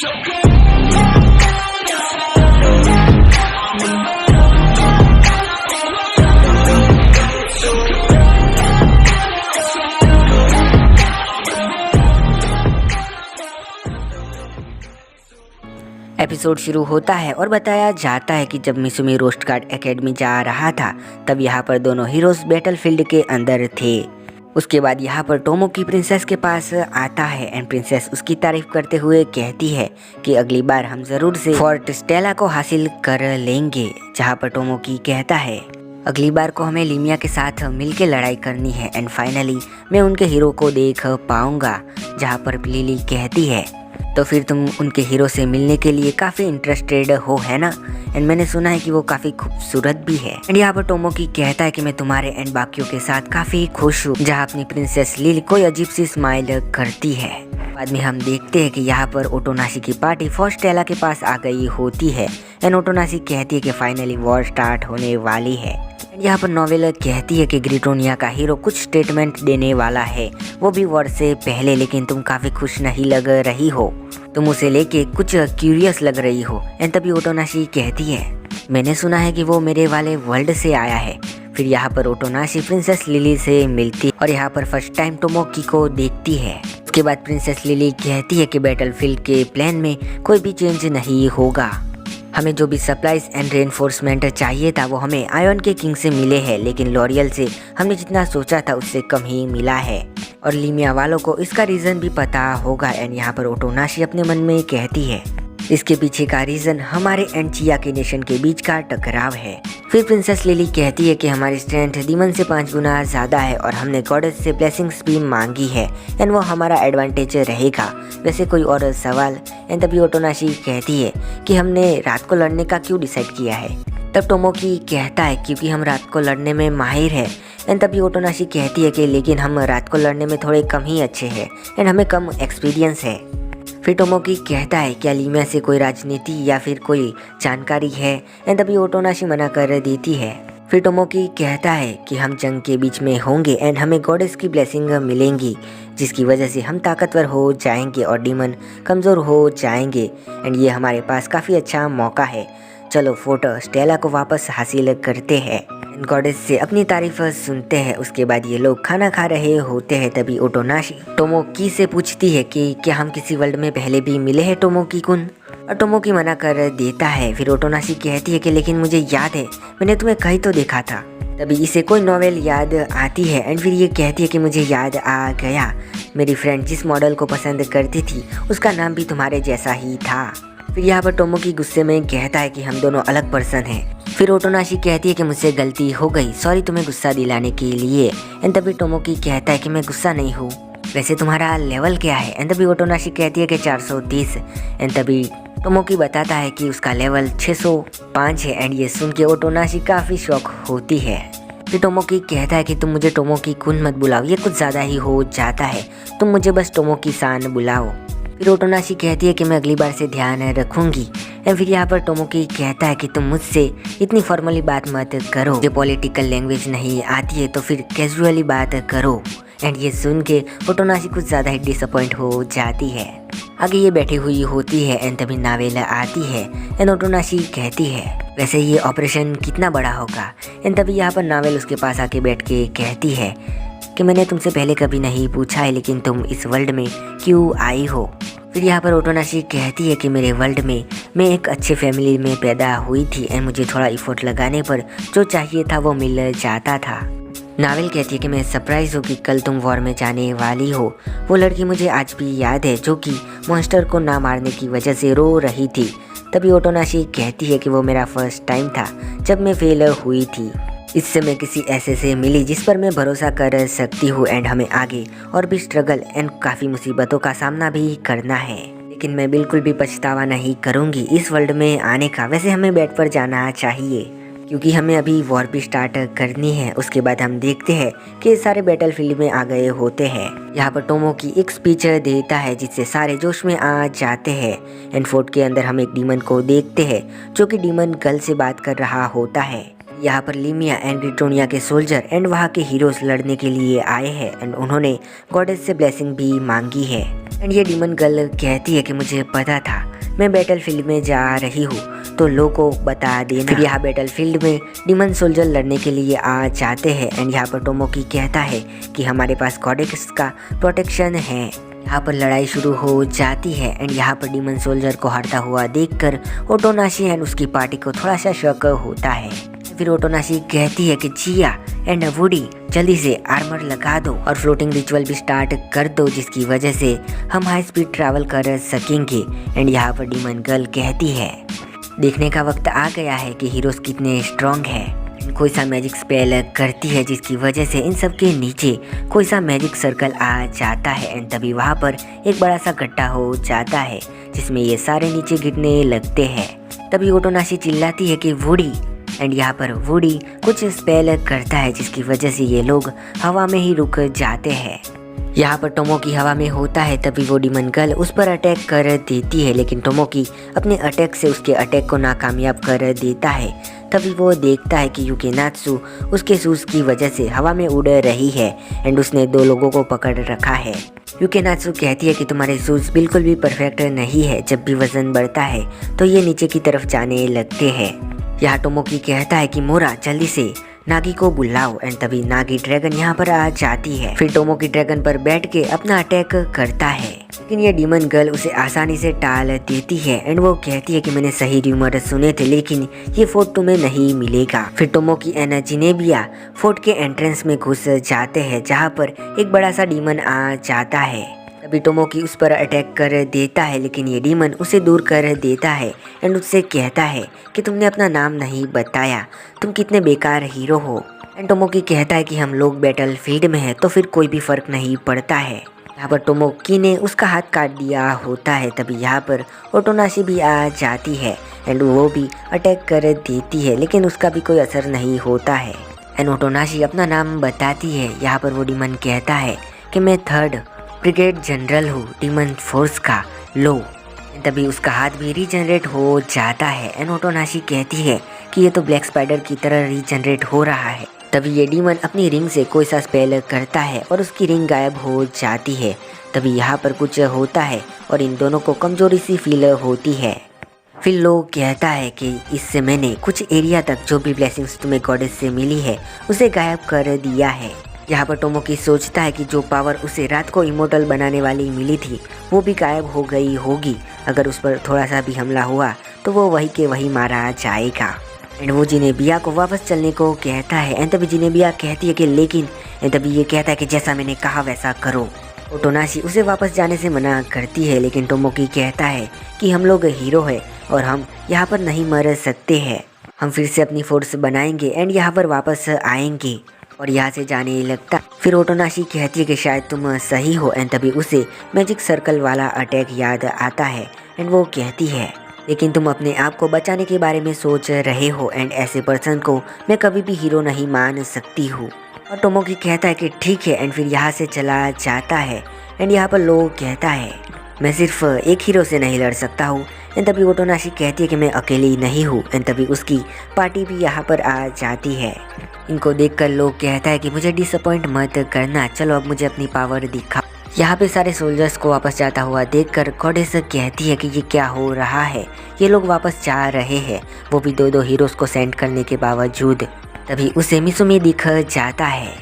Episode शुरू होता है और बताया जाता है कि जब मिसुमी रोस्ट गार्ड एकेडमी जा रहा था तब यहाँ पर दोनों हीरोज बैटलफील्ड के अंदर थे। उसके बाद यहाँ पर टोमोकी प्रिंसेस के पास आता है एंड प्रिंसेस उसकी तारीफ करते हुए कहती है कि अगली बार हम जरूर से फोर्ट स्टेला को हासिल कर लेंगे। जहाँ पर टोमोकी कहता है अगली बार को हमें लीमिया के साथ मिलकर लड़ाई करनी है एंड फाइनली मैं उनके हीरो को देख पाऊंगा। जहाँ पर लिली कहती है तो फिर तुम उनके हीरो से मिलने के लिए काफ़ी इंटरेस्टेड हो, है ना? एंड मैंने सुना है कि वो काफ़ी खूबसूरत भी है। एंड यहाँ पर टोमोकी कहता है कि मैं तुम्हारे एंड बाकियों के साथ काफ़ी खुश हूँ। जहाँ अपनी प्रिंसेस लिली कोई अजीब सी स्माइल करती है। बाद में हम देखते हैं कि यहाँ पर ओटोनाशी की पार्टी फोर्ट स्टेला के पास आ गई होती है एंड ओटोनाशी कहती है कि फाइनली वॉर स्टार्ट होने वाली है। यहाँ पर नोवेल कहती है कि ग्रिटोनिया का हीरो कुछ स्टेटमेंट देने वाला है, वो भी वॉर से पहले, लेकिन तुम काफ़ी खुश नहीं लग रही हो, तुम उसे लेके कुछ क्यूरियस लग रही हो। एंड तभी ओटोनाशी कहती है मैंने सुना है कि वो मेरे वाले वर्ल्ड से आया है। फिर यहाँ पर ओटोनाशी प्रिंसेस लिली से मिलती और यहाँ पर फर्स्ट टाइम टोमोकी को देखती है। उसके बाद प्रिंसेस लिली कहती है कि बैटलफील्ड के प्लान में कोई भी चेंज नहीं होगा, हमें जो भी सप्लाईज एंड रेनफोर्समेंट चाहिए था वो हमें आयरन के किंग से मिले हैं, लेकिन लॉरियल से हमने जितना सोचा था उससे कम ही मिला है और लीमिया वालों को इसका रीज़न भी पता होगा। एंड यहाँ पर ओटोनाशी अपने मन में कहती है इसके पीछे का रीज़न हमारे एंड चियाकी नेशन के बीच का टकराव है। फिर प्रिंसेस लिली कहती है कि हमारी स्ट्रेंथ डीमन से 5 गुना ज़्यादा है और हमने गॉडेस से ब्लेसिंग्स भी मांगी है एंड वो हमारा एडवांटेज रहेगा। वैसे कोई और सवाल? एंड तभी ओटोनाशी कहती है कि हमने रात को लड़ने का क्यों डिसाइड किया है। तब टोमोकी कहता है क्योंकि हम रात को लड़ने में माहिर है। एंड तभी ओटोनाशी कहती है कि लेकिन हम रात को लड़ने में थोड़े कम ही अच्छे हैं एंड हमें कम एक्सपीरियंस है। फिर टोमोकी कहता है क्या लीमिया से कोई राजनीति या फिर कोई जानकारी है? एंड तभी ओटोनाशी मना कर देती है। फिर टोमोकी कहता है कि हम जंग के बीच में होंगे एंड हमें गॉडेस की ब्लेसिंग मिलेंगी जिसकी वजह से हम ताकतवर हो जाएंगे और डीमन कमज़ोर हो जाएंगे एंड ये हमारे पास काफ़ी अच्छा मौका है। चलो फोर्ट स्टेला को वापस हासिल करते हैं। गॉडेस से अपनी तारीफ सुनते हैं। उसके बाद ये लोग खाना खा रहे होते हैं। तभी ओटोनाशी टोमोकी से पूछती है कि क्या हम किसी वर्ल्ड में पहले भी मिले हैं टोमोकी कुन? और टोमोकी मना कर देता है। फिर ओटोनाशी कहती है कि लेकिन मुझे याद है मैंने तुम्हें कहीं तो देखा था। तभी इसे कोई नॉवेल याद आती है एंड फिर ये कहती है कि मुझे याद आ गया, मेरी फ्रेंड जिस मॉडल को पसंद करती थी उसका नाम भी तुम्हारे जैसा ही था। फिर यहाँ पर टोमोकी गुस्से में कहता है कि हम दोनों अलग पर्सन हैं। फिर ओटोनाशी कहती है कि मुझसे गलती हो गई, सॉरी तुम्हें गुस्सा दिलाने के लिए। एंड तभी टोमोकी कहता है कि मैं गुस्सा नहीं हूँ, वैसे तुम्हारा लेवल क्या है? एंड तभी ओटोनाशी कहती है कि 430। एंड तभी टोमोकी बताता है कि उसका लेवल 605 है एंड ये सुन के ओटोनाशी काफ़ी शॉक होती है। फिर टोमोकी कहता है कि तुम मुझे टोमोकी कुन मत बुलाओ, ये कुछ ज़्यादा ही हो जाता है, तुम मुझे बस टोमोकी सान बुलाओ। फिर ओटोनाशी कहती है कि मैं अगली बार से ध्यान रखूंगी। एंड फिर यहाँ पर टोमोकी कहता है कि तुम मुझसे इतनी फॉर्मली बात मत करो, जो पॉलिटिकल लैंग्वेज नहीं आती है तो फिर कैजुअली बात करो। एंड ये सुन के ओटोनाशी कुछ ज़्यादा ही डिसअपॉइंट हो जाती है। आगे ये बैठी हुई होती है एंड तभी नावेल आती है एंड ओटोनाशी कहती है वैसे ये ऑपरेशन कितना बड़ा होगा? एंड तभी यहाँ पर नावेल उसके पास आके बैठ के कहती है कि मैंने तुमसे पहले कभी नहीं पूछा है लेकिन तुम इस वर्ल्ड में क्यों आई हो? फिर यहाँ पर ओटोनाशी कहती है कि मेरे वर्ल्ड में मैं एक अच्छे फैमिली में पैदा हुई थी एंड मुझे थोड़ा इफोर्ट लगाने पर जो चाहिए था वो मिल जाता था। नावेल कहती है कि मैं सरप्राइज हूँ कि कल तुम वॉर में जाने वाली हो। वो लड़की मुझे आज भी याद है जो कि मॉन्स्टर को ना मारने की वजह से रो रही थी। तभी ओटोनाशी कहती है कि वो मेरा फर्स्ट टाइम था जब मैं फेल हुई थी, इससे मैं किसी ऐसे से मिली जिस पर मैं भरोसा कर सकती हूँ एंड हमें आगे और भी स्ट्रगल एंड काफ़ी मुसीबतों का सामना भी करना है, लेकिन मैं बिल्कुल भी पछतावा नहीं करूँगी इस वर्ल्ड में आने का। वैसे हमें बेड पर जाना चाहिए क्योंकि हमें अभी वॉर भी स्टार्ट करनी है। उसके बाद हम देखते हैं कि सारे बैटलफील्ड में आ गए होते हैं। यहाँ पर टोमोकी एक स्पीच देता है जिससे सारे जोश में आ जाते हैं एंड फोर्ट के अंदर हम एक डीमन को देखते हैं जो कि डीमन गर्ल से बात कर रहा होता है। यहाँ पर लीमिया एंड ग्रिटोनिया के सोल्जर एंड वहाँ के हीरोज लड़ने के लिए आए हैं एंड उन्होंने गॉडेस से ब्लेसिंग भी मांगी है। एंड ये डीमन गर्ल कहती है कि मुझे पता था मैं बैटलफील्ड में जा रही हूँ, तो लोगों को बता देना। फिर यहाँ बैटलफील्ड में डीमन सोल्जर लड़ने के लिए आ जाते हैं एंड यहाँ पर टोमोकी कहता है कि हमारे पास कोडेक्स का प्रोटेक्शन है। यहाँ पर लड़ाई शुरू हो जाती है एंड यहाँ पर डीमन सोल्जर को हारता हुआ देखकर ओटोनाशी एंड उसकी पार्टी को थोड़ा सा शक होता है। फिर ओटोनाशी कहती है कि जिया एंड वुडी जल्दी से आर्मर लगा दो और फ्लोटिंग रिचुअल भी स्टार्ट कर दो, जिसकी वजह से हम हाई स्पीड ट्रैवल कर सकेंगे। एंड यहाँ पर डीमन गर्ल कहती है देखने का वक्त आ गया है कि हीरोज कितने स्ट्रॉन्ग है। कोई सा मैजिक स्पेल करती है जिसकी वजह से इन सब के नीचे कोई सा मैजिक सर्कल आ जाता है एंड तभी वहाँ पर एक बड़ा सा गड्ढा हो जाता है जिसमें ये सारे नीचे गिरने लगते हैं। तभी ओटोनाशी चिल्लाती है कि वुडी, एंड यहाँ पर वुडी कुछ स्पेल करता है जिसकी वजह से ये लोग हवा में ही रुक जाते हैं। यहाँ पर टोमोकी हवा में होता है तभी वो डीमन गर्ल उस पर अटैक कर देती है, लेकिन टोमोकी अपने अटैक से उसके अटैक को नाकामयाब कर देता है। तभी वो देखता है कि यूकेनात्सु उसके शूज की वजह से हवा में उड़ रही है एंड उसने 2 लोगों को पकड़ रखा है। यूकेनात्सु कहती है कि तुम्हारे शूज बिल्कुल भी परफेक्ट नहीं है, जब भी वजन बढ़ता है तो ये नीचे की तरफ जाने लगते हैं। यहाँ टोमोकी कहता है कि मोरा जल्दी से नागी को बुलाओ एंड तभी नागी ड्रैगन यहाँ पर आ जाती है। फिर टोमोकी ड्रैगन पर बैठ के अपना अटैक करता है, लेकिन ये डीमन गर्ल उसे आसानी से टाल देती है एंड वो कहती है कि मैंने सही र्यूमर सुने थे, लेकिन ये फोर्ट तुम्हें नहीं मिलेगा। फिर टोमोकी एंड जिनेबिया फोर्ट के एंट्रेंस में घुस जाते हैं जहाँ पर एक बड़ा सा डीमन आ जाता है। तभी टोमोकी उस पर अटैक कर देता है, लेकिन ये डीमन उसे दूर कर देता है एंड उससे कहता है कि तुमने अपना नाम नहीं बताया, तुम कितने बेकार हीरो हो। एंड टोमोकी कहता है कि हम लोग बैटल फील्ड में हैं तो फिर कोई भी फर्क नहीं पड़ता है। यहाँ पर टोमोकी ने उसका हाथ काट दिया होता है। तभी यहाँ पर ओटोनाशी भी आ जाती है एंड वो भी अटैक कर देती है, लेकिन उसका भी कोई असर नहीं होता है। एंड ओटोनाशी अपना नाम बताती है। यहाँ पर वो डीमन कहता है कि मैं 3rd ब्रिगेड जनरल हूँ डीमन फोर्स का, लो। तभी उसका हाथ भी रीजनरेट हो जाता है एंड ओटोनाशी कहती है कि ये तो ब्लैक स्पाइडर की तरह रीजनरेट हो रहा है। तभी ये डीमन अपनी रिंग से कोई सा स्पेल करता है और उसकी रिंग गायब हो जाती है। तभी यहाँ पर कुछ होता है और इन दोनों को कमजोरी सी फील होती है। फिर लोग कहता है कि इससे मैंने कुछ एरिया तक जो भी ब्लेसिंग्स तुम्हें गॉडेस से मिली है उसे गायब कर दिया है। यहाँ पर टोमोकी सोचता है कि जो पावर उसे रात को इमोर्टल बनाने वाली मिली थी वो भी गायब हो गई होगी। अगर उस पर थोड़ा सा भी हमला हुआ तो वो वही के वही मारा जाएगा। एंड वो जिनेबिया को वापस चलने को कहता है एंड तभी जिनेबिया कहती है कि लेकिन, एंड तभी ये कहता है कि जैसा मैंने कहा वैसा करो। ओटोनाशी उसे वापस जाने से मना करती है, लेकिन टोमोकी कहता है कि हम लोग हीरो है और हम यहाँ पर नहीं मर सकते हैं, हम फिर से अपनी फोर्स बनाएंगे एंड यहाँ पर वापस आएंगे और यहाँ से जाने लगता। फिर ओटोनाशी कहती है कि शायद तुम सही हो एंड तभी उसे मैजिक सर्कल वाला अटैक याद आता है एंड वो कहती है लेकिन तुम अपने आप को बचाने के बारे में सोच रहे हो एंड ऐसे पर्सन को मैं कभी भी हीरो नहीं मान सकती हूँ। और टोमोकी कहता है कि ठीक है एंड फिर यहाँ से चला जाता है। एंड यहाँ पर लोग कहता है मैं सिर्फ एक हीरो से नहीं लड़ सकता हूँ। एंड तभी ओटोनाशी कहती है कि मैं अकेली नहीं हूँ एंड तभी उसकी पार्टी भी यहाँ पर आ जाती है। इनको देखकर लोग कहता है कि मुझे डिसअपॉइंट मत करना, चलो अब मुझे अपनी पावर दिखा। यहाँ पे सारे सोल्जर्स को वापस जाता हुआ देखकर गॉडेस कहती है कि ये क्या हो रहा है, ये लोग वापस जा रहे हैं, वो भी 2-2 हीरोज को सेंड करने के बावजूद। तभी उसे मिसुमी दिख जाता है।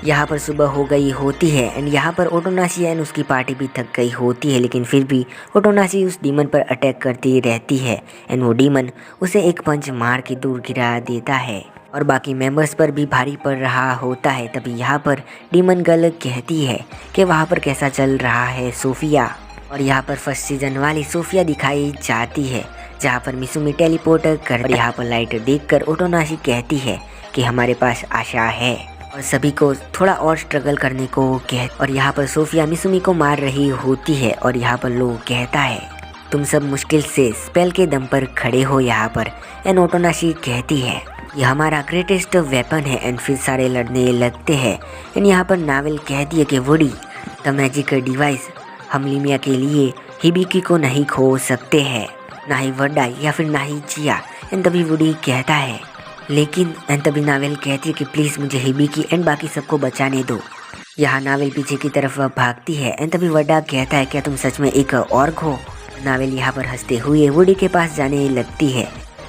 यहाँ पर सुबह हो गई होती है एंड यहाँ पर ओटोनाशी एंड उसकी पार्टी भी थक गई होती है, लेकिन फिर भी ओटोनाशी उस डीमन पर अटैक करती रहती है एंड वो डीमन उसे एक पंच मार के दूर गिरा देता है और बाकी मेंबर्स पर भी भारी पड़ रहा होता है। तभी यहाँ पर डीमन गर्ल कहती है कि वहाँ पर कैसा चल रहा है सोफिया, और यहाँ पर फर्स्ट सीजन वाली सोफिया दिखाई जाती है जहाँ पर मिसुमी टेलीपोर्ट कर। और यहाँ पर लाइट देखकर ओटोनाशी कहती है कि हमारे पास आशा है और सभी को थोड़ा और स्ट्रगल करने को और यहाँ पर सोफिया मिसुमी को मार रही होती है और यहाँ पर लोग कहता है तुम सब मुश्किल से स्पेल के दम पर खड़े हो यहाँ पर। एंड ओटोनाशी कहती है ये हमारा ग्रेटेस्ट वेपन है एंड फिर सारे लड़ने लगते हैं। एंड यहाँ पर नावेल कहती है कि वुडी द मैजिक डिवाइस हम लिमिया के लिए हिबिकी को नहीं खो सकते हैं, ना ही वड्डा या फिर ना ही जिया। एंड तभी वुडी कहता है लेकिन, एंड तभी नावेल कहती है कि प्लीज़ मुझे हिबिकी एंड बाकी सबको बचाने दो। यहाँ नावेल पीछे की तरफ भागती है एंड तभी वड्डा कहता है क्या तुम सच में एक ऑर्क हो। नावेल यहाँ पर हंसते हुए वुडी के पास जाने लगती है।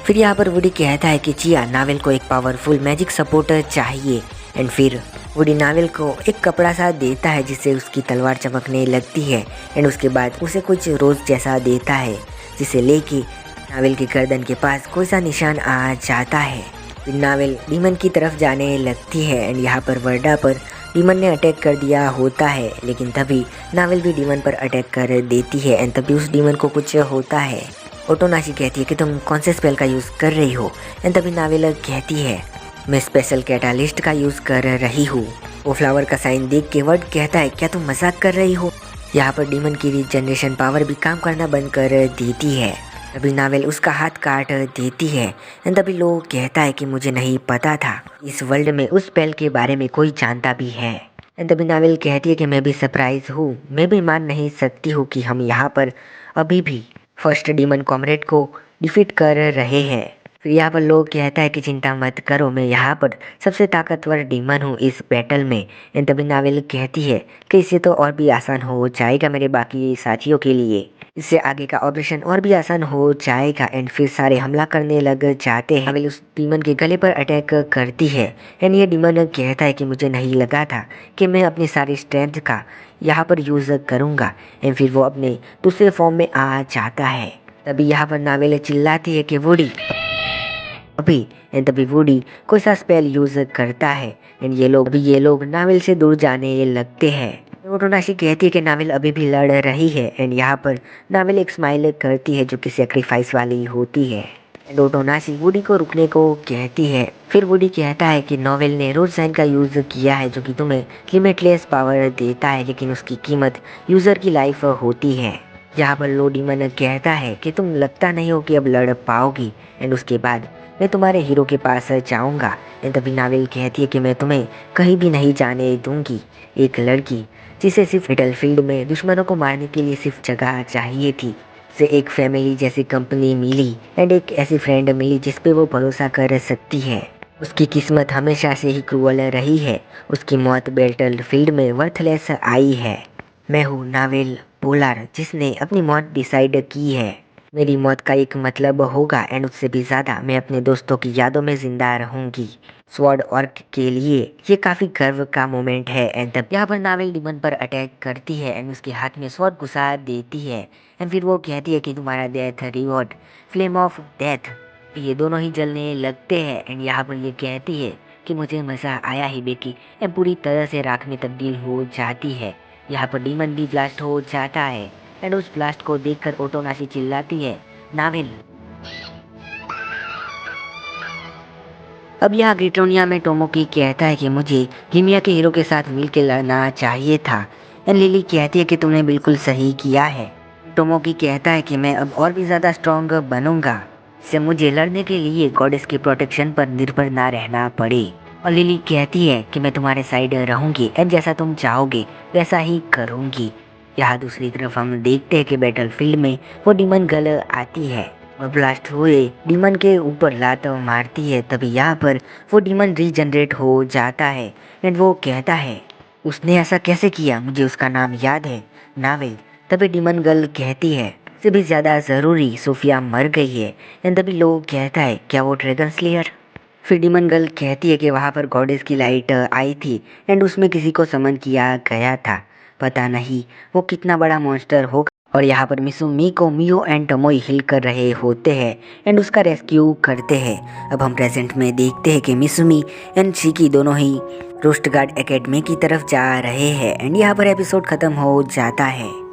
फिर यहाँ पर वुडी कहता है कि चिया नावेल को एक पावरफुल मैजिक सपोर्टर चाहिए एंड फिर वुडी नावेल को एक कपड़ा सा देता है जिससे उसकी तलवार चमकने लगती है एंड उसके बाद उसे कुछ रोज जैसा देता है जिसे लेके नावेल की गर्दन के पास कोई सा निशान आ जाता है। फिर नावेल डीमन की तरफ जाने लगती है एंड यहाँ पर वर्डा पर डीमन ने अटैक कर दिया होता है, लेकिन तभी नावेल भी डीमन पर अटैक कर देती है एंड तभी उस डीमन को कुछ होता है। ओटोनाशी कहती है कि तुम कौन से स्पेल का यूज़ कर रही हो एंड तभी नावेल कहती है मैं स्पेशल कैटालिस्ट का यूज़ कर रही हूँ। वो फ्लावर का साइन देख के वर्ड कहता है क्या तुम मजाक कर रही हो। यहाँ पर डीमन की रीजनरेशन पावर भी काम करना बंद कर देती है। तभी नावेल उसका हाथ काट देती है एंड तभी लोग कहता है कि मुझे नहीं पता था इस वर्ल्ड में उस स्पेल के बारे में कोई जानता भी है। एंड तभी नावेल कहती है कि मैं भी सरप्राइज हूँ, मैं भी मान नहीं सकती हूँ कि हम यहाँ पर अभी भी फर्स्ट डीमन कॉमरेड को डिफीट कर रहे हैं। फिर यहाँ पर लोग कहता है कि चिंता मत करो, मैं यहाँ पर सबसे ताकतवर डीमन हूँ इस बैटल में। एंड तभी नावेल कहती है कि इससे तो और भी आसान हो जाएगा मेरे बाकी साथियों के लिए, इससे आगे का ऑपरेशन और भी आसान हो जाएगा। एंड फिर सारे हमला करने लग जाते हैं। नावेल उस डीमन के गले पर अटैक करती है एंड ये डीमन कहता है कि मुझे नहीं लगा था कि मैं अपनी सारी स्ट्रेंथ का यहाँ पर यूज़ करूँगा। एंड फिर वो अपने दूसरे फॉर्म में आ जाता है। तभी यहाँ पर नावेल चिल्लाती है कि वुडी अभी। एंड तभी वुडी कोई सा स्पेल यूज़ करता है एंड ये लोग नावेल से दूर जाने लगते हैं। ओटोनाशी कहती है कि नावेल अभी भी लड़ रही है एंड यहाँ पर नावेल एक स्माइल करती है जो कि सेक्रीफाइस वाली होती है। एंड ओटोनाशी वुडी को रुकने को कहती है। फिर वुडी कहता है कि नोवेल ने रोज साइन का यूज़ किया है जो कि तुम्हें लिमिटलेस पावर देता है, लेकिन उसकी कीमत यूज़र की लाइफ होती है। यहाँ पर लो डीमन कहता है कि तुम लगता नहीं हो कि अब लड़ पाओगी एंड उसके बाद मैं तुम्हारे हीरो के पास जाऊँगा। एंड तभी नावेल कहती है कि मैं तुम्हें कहीं भी नहीं जाने दूंगी। एक लड़की जिसे सिर्फ बैटलफील्ड में दुश्मनों को मारने के लिए सिर्फ जगह चाहिए थी, उसे एक फैमिली जैसी कंपनी मिली एंड एक ऐसी फ्रेंड मिली जिस पे वो भरोसा कर सकती है। उसकी किस्मत हमेशा से ही क्रूअल रही है, उसकी मौत बैटलफील्ड में वर्थलेस आई है। मैं हूँ नावेल पोलार जिसने अपनी मौत डिसाइड की है। मेरी मौत का एक मतलब होगा एंड उससे भी ज़्यादा मैं अपने दोस्तों की यादों में जिंदा रहूंगी। स्वॉर्ड ऑर्क के लिए ये काफ़ी गर्व का मोमेंट है। एंड तब यहाँ पर नावेल डीमन पर अटैक करती है एंड उसके हाथ में स्वॉर्ड घुसा देती है एंड फिर वो कहती है कि तुम्हारा death reward flame of death. ये दोनों ही जलने लगते हैं एंड यहाँ पर ये कहती है कि मुझे मज़ा आया ही बेकी। एंड पूरी तरह से राख में तब्दील हो जाती है। यहाँ पर डीमन भी ब्लास्ट हो जाता है एंड उस ब्लास्ट को देखकर ओटोनाशी चिल्लाती है नावेल। अब यहाँ ग्रिटोनिया में टोमोकी कहता है कि मुझे गिमिया के हीरो के साथ मिलकर लड़ना चाहिए था एंड लिली कहती है कि तुमने बिल्कुल सही किया है। टोमोकी कहता है कि मैं अब और भी ज़्यादा स्ट्रॉन्ग बनूंगा, इससे मुझे लड़ने के लिए गॉडेस के प्रोटेक्शन पर निर्भर ना रहना पड़े। और लिली कहती है कि मैं तुम्हारे साइड रहूंगी एंड जैसा तुम चाहोगे वैसा ही करूंगी। यहाँ दूसरी तरफ हम देखते हैं कि बैटलफील्ड में वो डीमन गर्ल आती है और ब्लास्ट हुए डीमन के ऊपर लात मारती है। तभी यहाँ पर वो डीमन रीजनरेट हो जाता है एंड वो कहता है उसने ऐसा कैसे किया, मुझे उसका नाम याद है नावेल। तभी डीमन गर्ल कहती है इससे भी ज़्यादा ज़रूरी सोफिया मर गई है एंड तभी लोग कहता है क्या वो ड्रैगन स्लेयर। फिर डीमन गर्ल कहती है कि वहाँ पर गॉडेस की लाइट आई थी एंड उसमें किसी को समन किया गया था, पता नहीं वो कितना बड़ा मॉन्स्टर होगा। और यहाँ पर मिसुमी को मियो एंड टमोई हिल कर रहे होते हैं एंड उसका रेस्क्यू करते हैं। अब हम प्रेजेंट में देखते हैं कि मिसुमी एंड शिकी दोनों ही रोस्ट गार्ड एकेडमी की तरफ जा रहे हैं एंड यहाँ पर एपिसोड खत्म हो जाता है।